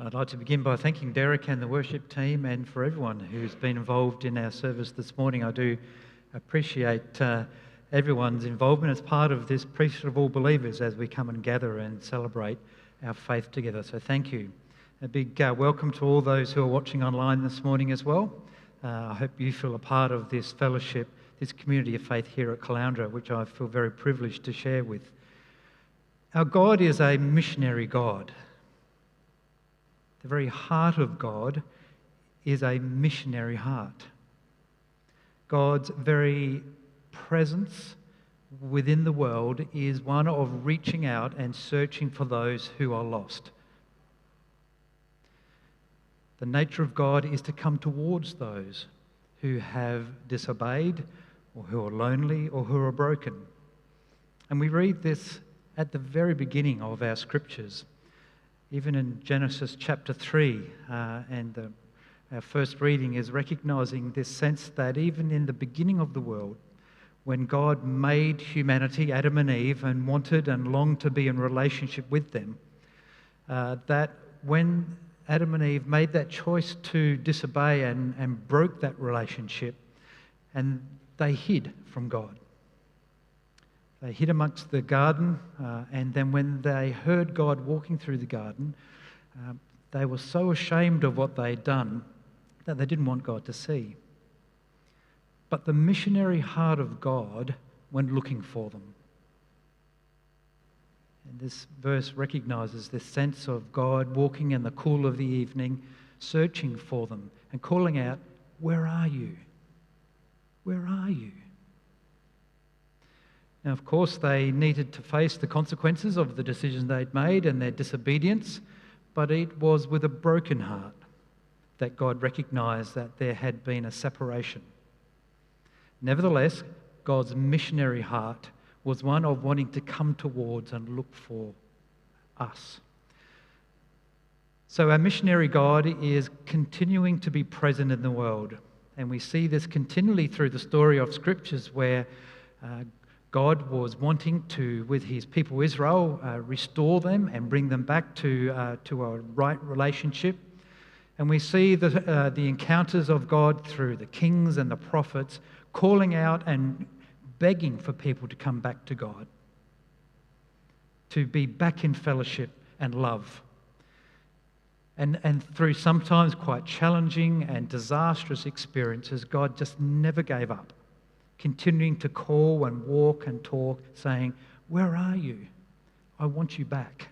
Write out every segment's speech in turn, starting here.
I'd like to begin by thanking Derek and the worship team and for everyone who's been involved in our service this morning. I do appreciate everyone's involvement as part of this priesthood of all believers as we come and gather and celebrate our faith together. So thank you. A big welcome to all those who are watching online this morning as well. I hope you feel a part of this fellowship, this community of faith here at Caloundra, which I feel very privileged to share with. Our God is a missionary God. The very heart of God is a missionary heart. God's very presence within the world is one of reaching out and searching for those who are lost. The nature of God is to come towards those who have disobeyed or who are lonely or who are broken. And we read this at the very beginning of our scriptures. Even in Genesis chapter 3, our first reading is recognising this sense that even in the beginning of the world, when God made humanity, Adam and Eve, and wanted and longed to be in relationship with them, that when Adam and Eve made that choice to disobey and broke that relationship, and they hid from God. They hid amongst the garden, and then when they heard God walking through the garden, they were so ashamed of what they'd done that they didn't want God to see. But the missionary heart of God went looking for them. And this verse recognises this sense of God walking in the cool of the evening, searching for them and calling out, "Where are you? Where are you?" Now, of course, they needed to face the consequences of the decisions they'd made and their disobedience, but it was with a broken heart that God recognised that there had been a separation. Nevertheless, God's missionary heart was one of wanting to come towards and look for us. So our missionary God is continuing to be present in the world, and we see this continually through the story of Scriptures where God was wanting to, with his people Israel, restore them and bring them back to a right relationship. And we see the encounters of God through the kings and the prophets calling out and begging for people to come back to God, to be back in fellowship and love. And through sometimes quite challenging and disastrous experiences, God just never gave up, continuing to call and walk and talk, saying, "Where are you? I want you back."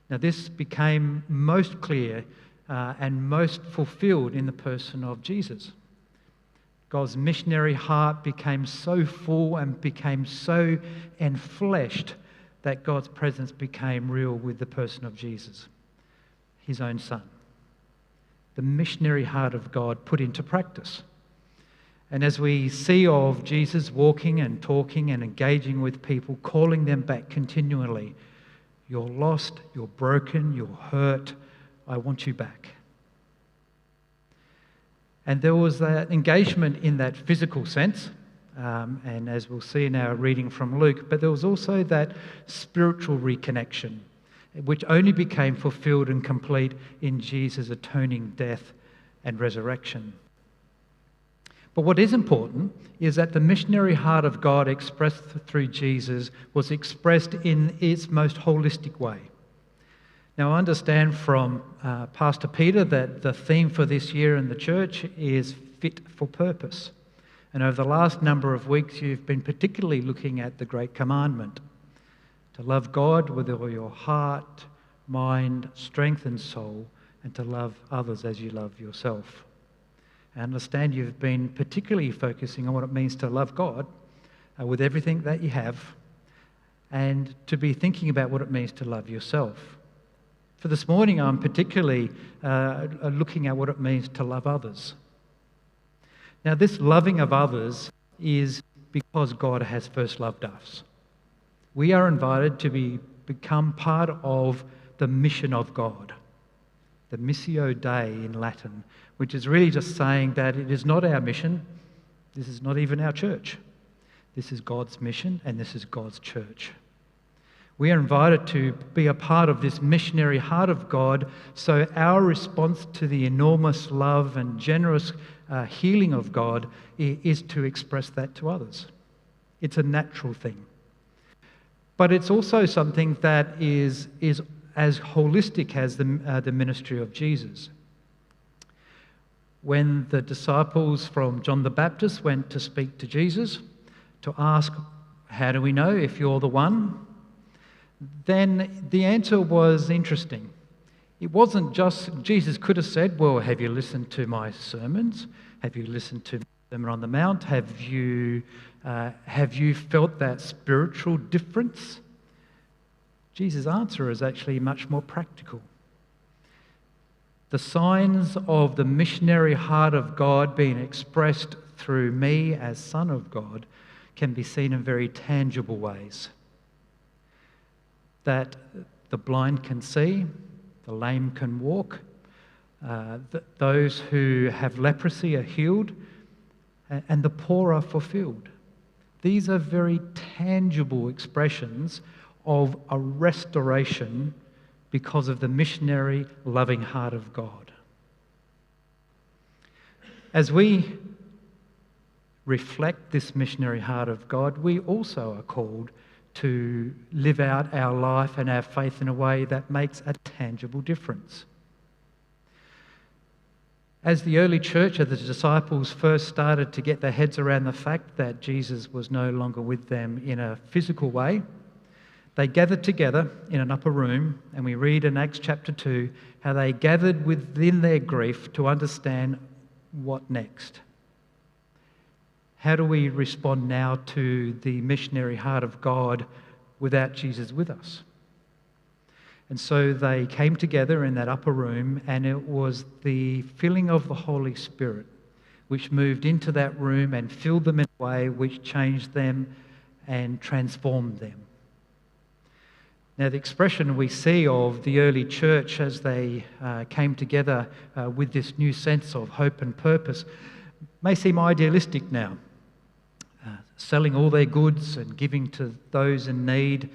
Now this became most clear and most fulfilled in the person of Jesus. God's missionary heart became so full and became so enfleshed that God's presence became real with the person of Jesus, his own son. The missionary heart of God put into practice. And as we see of Jesus walking and talking and engaging with people, calling them back continually, "You're lost, you're broken, you're hurt, I want you back." And there was that engagement in that physical sense, and as we'll see in our reading from Luke, but there was also that spiritual reconnection, which only became fulfilled and complete in Jesus' atoning death and resurrection. But what is important is that the missionary heart of God expressed through Jesus was expressed in its most holistic way. Now, I understand from Pastor Peter that the theme for this year in the church is fit for purpose. And over the last number of weeks, you've been particularly looking at the great commandment, to love God with all your heart, mind, strength and soul, and to love others as you love yourself. I understand you've been particularly focusing on what it means to love God with everything that you have and to be thinking about what it means to love yourself. For this morning, I'm particularly looking at what it means to love others. Now, this loving of others is because God has first loved us. We are invited to become part of the mission of God, the Missio Dei in Latin, which is really just saying that it is not our mission, this is not even our church. This is God's mission and this is God's church. We are invited to be a part of this missionary heart of God, so our response to the enormous love and generous healing of God is to express that to others. It's a natural thing. But it's also something that is as holistic as the ministry of Jesus. When the disciples from John the Baptist went to speak to Jesus to ask, how do we know if you're the one? Then the answer was interesting. It wasn't just, Jesus could have said, well, have you listened to my sermons? Have you listened to Sermon on the Mount? Have you felt that spiritual difference? Jesus' answer is actually much more practical. The signs of the missionary heart of God being expressed through me as Son of God can be seen in very tangible ways. That the blind can see, the lame can walk, those who have leprosy are healed, and the poor are fulfilled. These are very tangible expressions of a restoration because of the missionary loving heart of God. As we reflect this missionary heart of God, we also are called to live out our life and our faith in a way that makes a tangible difference. As the early church, as the disciples first started to get their heads around the fact that Jesus was no longer with them in a physical way, they gathered together in an upper room, and we read in Acts chapter 2 how they gathered within their grief to understand what next. How do we respond now to the missionary heart of God without Jesus with us? And so they came together in that upper room, and it was the filling of the Holy Spirit which moved into that room and filled them in a way which changed them and transformed them. Now, the expression we see of the early church as they came together with this new sense of hope and purpose may seem idealistic now. Selling all their goods and giving to those in need,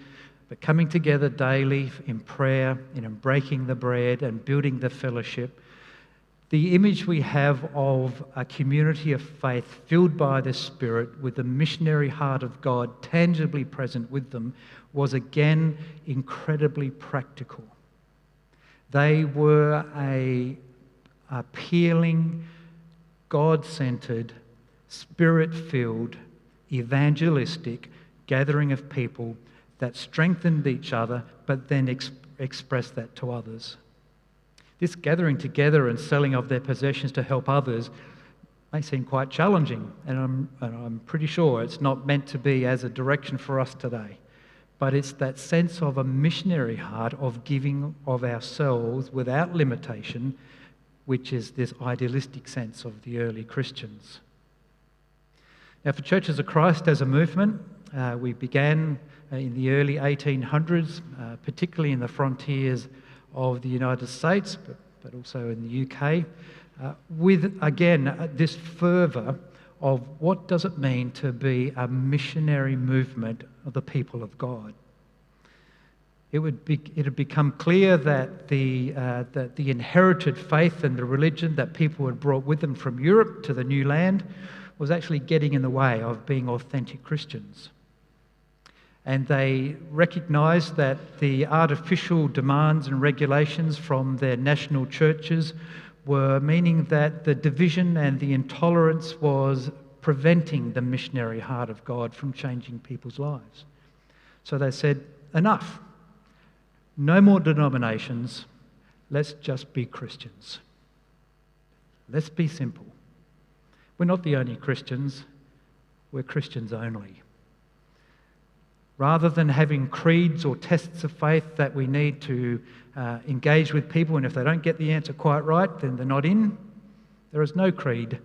but coming together daily in prayer, in breaking the bread and building the fellowship. The image we have of a community of faith filled by the Spirit with the missionary heart of God tangibly present with them was again incredibly practical. They were a appealing, God-centered, Spirit-filled, evangelistic gathering of people that strengthened each other but then expressed that to others. This gathering together and selling of their possessions to help others may seem quite challenging, and I'm pretty sure it's not meant to be as a direction for us today. But it's that sense of a missionary heart of giving of ourselves without limitation, which is this idealistic sense of the early Christians. Now, for Churches of Christ as a movement, we began in the early 1800s, particularly in the frontiers of the United States, but also in the UK, with, again, this fervour of what does it mean to be a missionary movement of the people of God. It had become clear that the inherited faith and the religion that people had brought with them from Europe to the new land was actually getting in the way of being authentic Christians. And they recognised that the artificial demands and regulations from their national churches were meaning that the division and the intolerance was preventing the missionary heart of God from changing people's lives. So they said, enough. No more denominations. Let's just be Christians. Let's be simple. We're not the only Christians. We're Christians only. Rather than having creeds or tests of faith that we need to engage with people, and if they don't get the answer quite right, then they're not in, there is no creed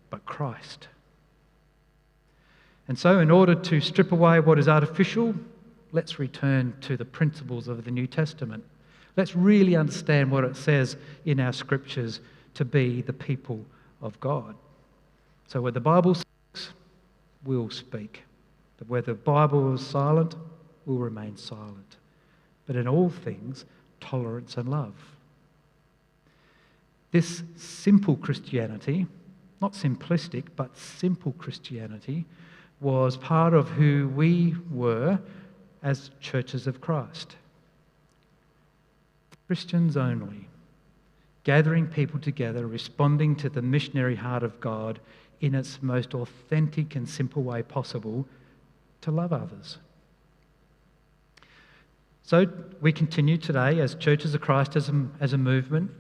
but Christ. And so in order to strip away what is artificial, let's return to the principles of the New Testament. Let's really understand what it says in our scriptures to be the people of God. So where the Bible speaks, we'll speak. But where the Bible is silent, will remain silent. But in all things, tolerance and love. This simple Christianity, not simplistic, but simple Christianity, was part of who we were as churches of Christ. Christians only, gathering people together, responding to the missionary heart of God in its most authentic and simple way possible to love others. So we continue today as churches of Christ as a movement,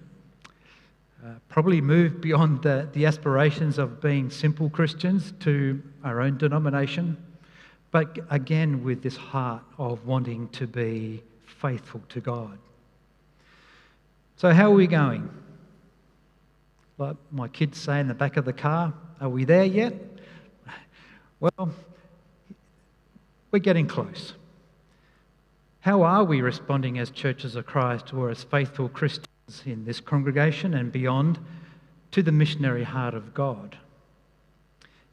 probably move beyond the aspirations of being simple Christians to our own denomination, but again with this heart of wanting to be faithful to God. So how are we going? Like my kids say in the back of the car, are we there yet? Well, we're getting close. How are we responding as churches of Christ or as faithful Christians in this congregation and beyond to the missionary heart of God?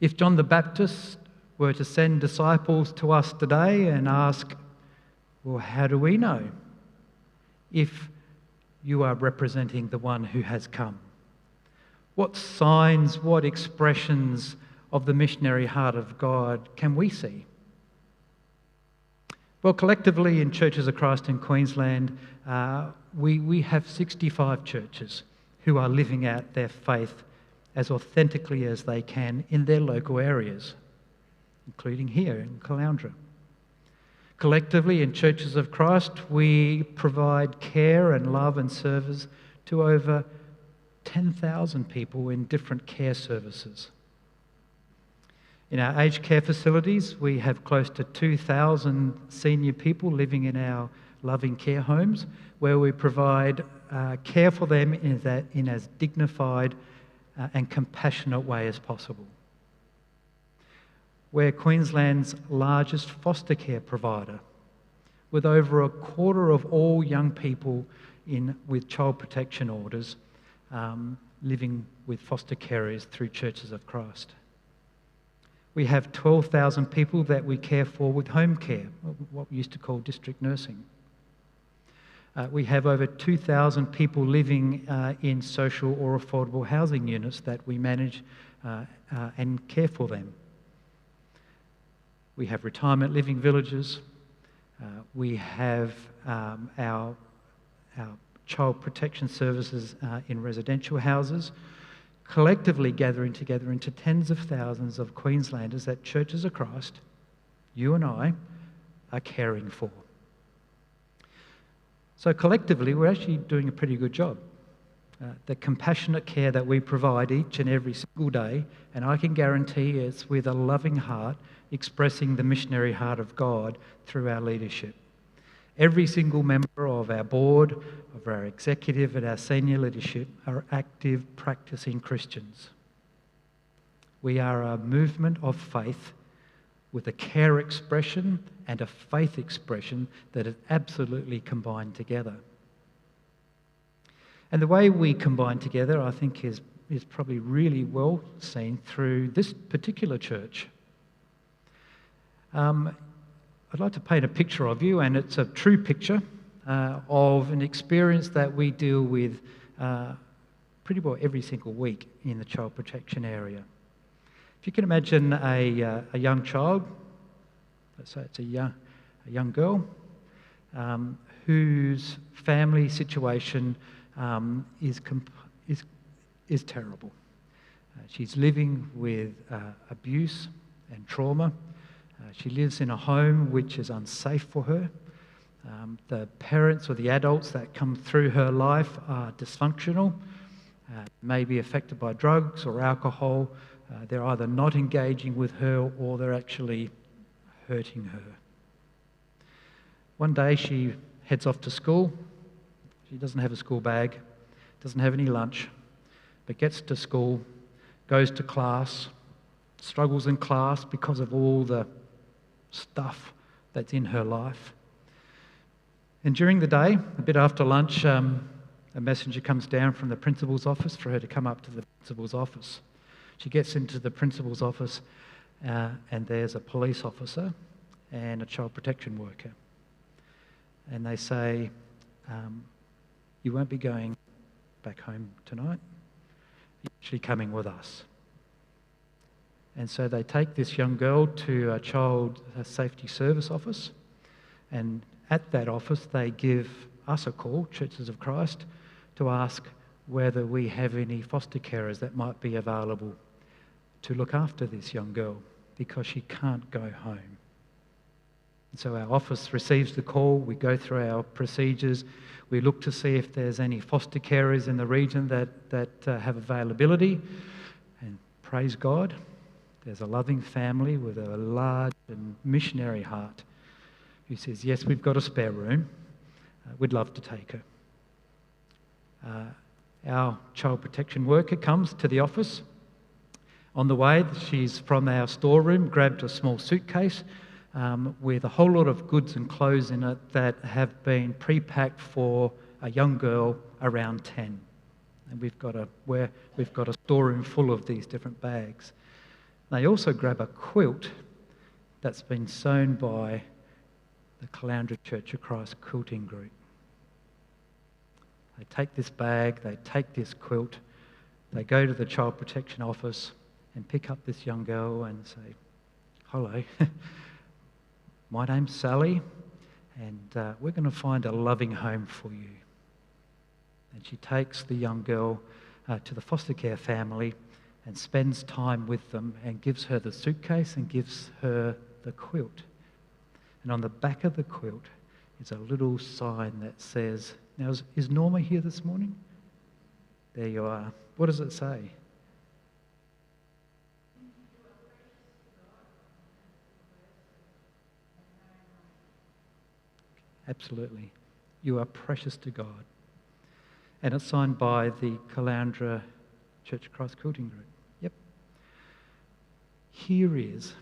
If John the Baptist were to send disciples to us today and ask, well, how do we know if you are representing the one who has come? What signs, what expressions of the missionary heart of God can we see? Well, collectively in Churches of Christ in Queensland, we have 65 churches who are living out their faith as authentically as they can in their local areas, including here in Caloundra. Collectively in Churches of Christ, we provide care and love and service to over 10,000 people in different care services. In our aged care facilities, we have close to 2,000 senior people living in our loving care homes, where we provide care for them in as dignified and compassionate way as possible. We're Queensland's largest foster care provider, with over a quarter of all young people with child protection orders living with foster carers through Churches of Christ. We have 12,000 people that we care for with home care, what we used to call district nursing. We have over 2,000 people living in social or affordable housing units that we manage and care for them. We have retirement living villages. We have our child protection services in residential houses, collectively gathering together into tens of thousands of Queenslanders that Churches of Christ, you and I, are caring for. So collectively, we're actually doing a pretty good job. The compassionate care that we provide each and every single day, and I can guarantee it's with a loving heart, expressing the missionary heart of God through our leadership. Every single member of our board, of our executive and our senior leadership are active, practicing Christians. We are a movement of faith with a care expression and a faith expression that is absolutely combined together. And the way we combine together, I think, is probably really well seen through this particular church. I'd like to paint a picture of you, and it's a true picture of an experience that we deal with pretty well every single week in the child protection area. If you can imagine a young child, let's say it's a young girl, whose family situation is terrible. She's living with abuse and trauma. She lives in a home which is unsafe for her. The parents or the adults that come through her life are dysfunctional, may be affected by drugs or alcohol. They're either not engaging with her or they're actually hurting her. One day she heads off to school. She doesn't have a school bag, doesn't have any lunch, but gets to school, goes to class, struggles in class because of all the stuff that's in her life. And during the day, a bit after lunch, a messenger comes down from the principal's office for her to come up to the principal's office. She gets into the principal's office and there's a police officer and a child protection worker. And they say, you won't be going back home tonight. You're actually coming with us. And so they take this young girl to a child safety service office. And at that office, they give us a call, Churches of Christ, to ask whether we have any foster carers that might be available to look after this young girl because she can't go home. And so our office receives the call, we go through our procedures, we look to see if there's any foster carers in the region that have availability, and praise God, there's a loving family with a large and missionary heart who says, yes, we've got a spare room, we'd love to take her. Our child protection worker comes to the office. On the way, she's from our storeroom, grabbed a small suitcase with a whole lot of goods and clothes in it that have been pre-packed for a young girl around 10. And we've got a storeroom full of these different bags. They also grab a quilt that's been sewn by the Caloundra Church of Christ quilting group. They take this bag, they take this quilt, they go to the child protection office and pick up this young girl and say, hello, my name's Sally, and we're going to find a loving home for you. And she takes the young girl to the foster care family and spends time with them and gives her the suitcase and gives her the quilt. And on the back of the quilt is a little sign that says, now is Norma here this morning? There you are. What does it say? Absolutely. You are precious to God. And it's signed by the Caloundra Church of Christ quilting group. Yep. Here is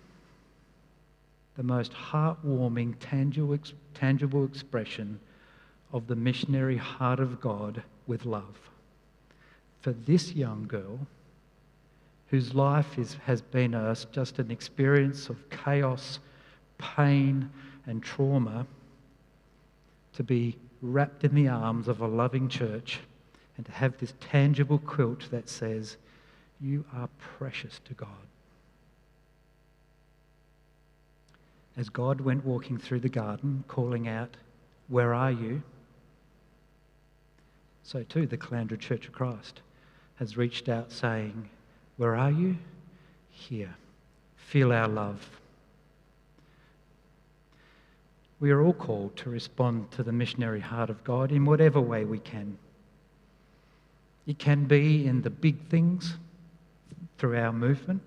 the most heartwarming, tangible expression of the missionary heart of God with love. For this young girl, whose life has been just an experience of chaos, pain, and trauma, to be wrapped in the arms of a loving church and to have this tangible quilt that says, you are precious to God. As God went walking through the garden, calling out, where are you? So too, the Caloundra Church of Christ has reached out saying, where are you? Here. Feel our love. We are all called to respond to the missionary heart of God in whatever way we can. It can be in the big things through our movement.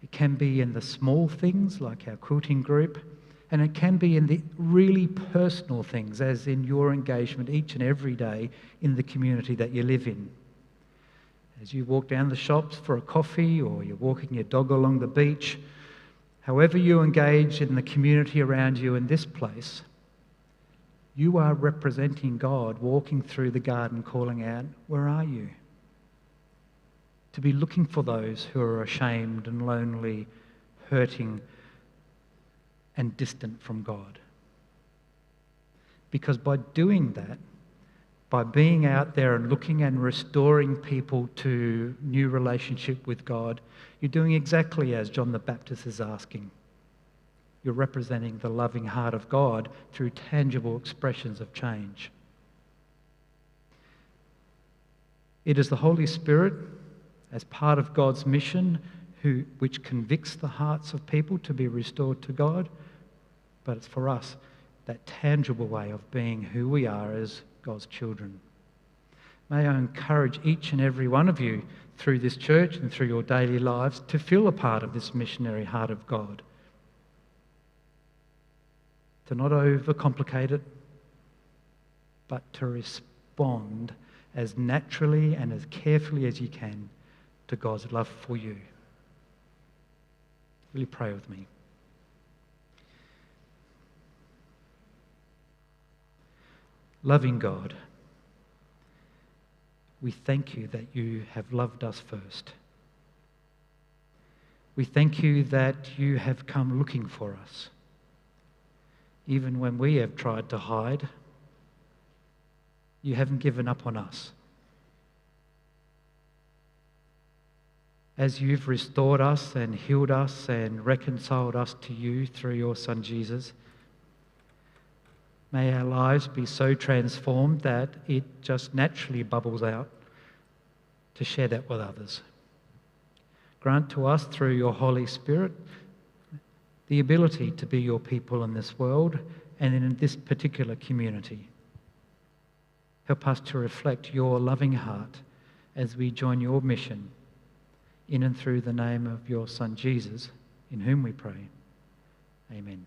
It can be in the small things like our quilting group. And it can be in the really personal things, as in your engagement each and every day in the community that you live in. As you walk down the shops for a coffee, or you're walking your dog along the beach, however you engage in the community around you in this place, you are representing God walking through the garden calling out, where are you? To be looking for those who are ashamed and lonely, hurting and distant from God. Because by doing that, by being out there and looking and restoring people to new relationship with God, you're doing exactly as John the Baptist is asking. You're representing the loving heart of God through tangible expressions of change. It is the Holy Spirit, as part of God's mission, which convicts the hearts of people to be restored to God, but it's for us that tangible way of being who we are as God's children. May I encourage each and every one of you through this church and through your daily lives to feel a part of this missionary heart of God. To not overcomplicate it, but to respond as naturally and as carefully as you can to God's love for you. Will you pray with me? Loving God, we thank you that you have loved us first. We thank you that you have come looking for us. even when we have tried to hide, you haven't given up on us. As you've restored us and healed us and reconciled us to you through your Son Jesus, may our lives be so transformed that it just naturally bubbles out to share that with others. Grant to us through your Holy Spirit the ability to be your people in this world and in this particular community. Help us to reflect your loving heart as we join your mission in and through the name of your Son Jesus, in whom we pray. Amen.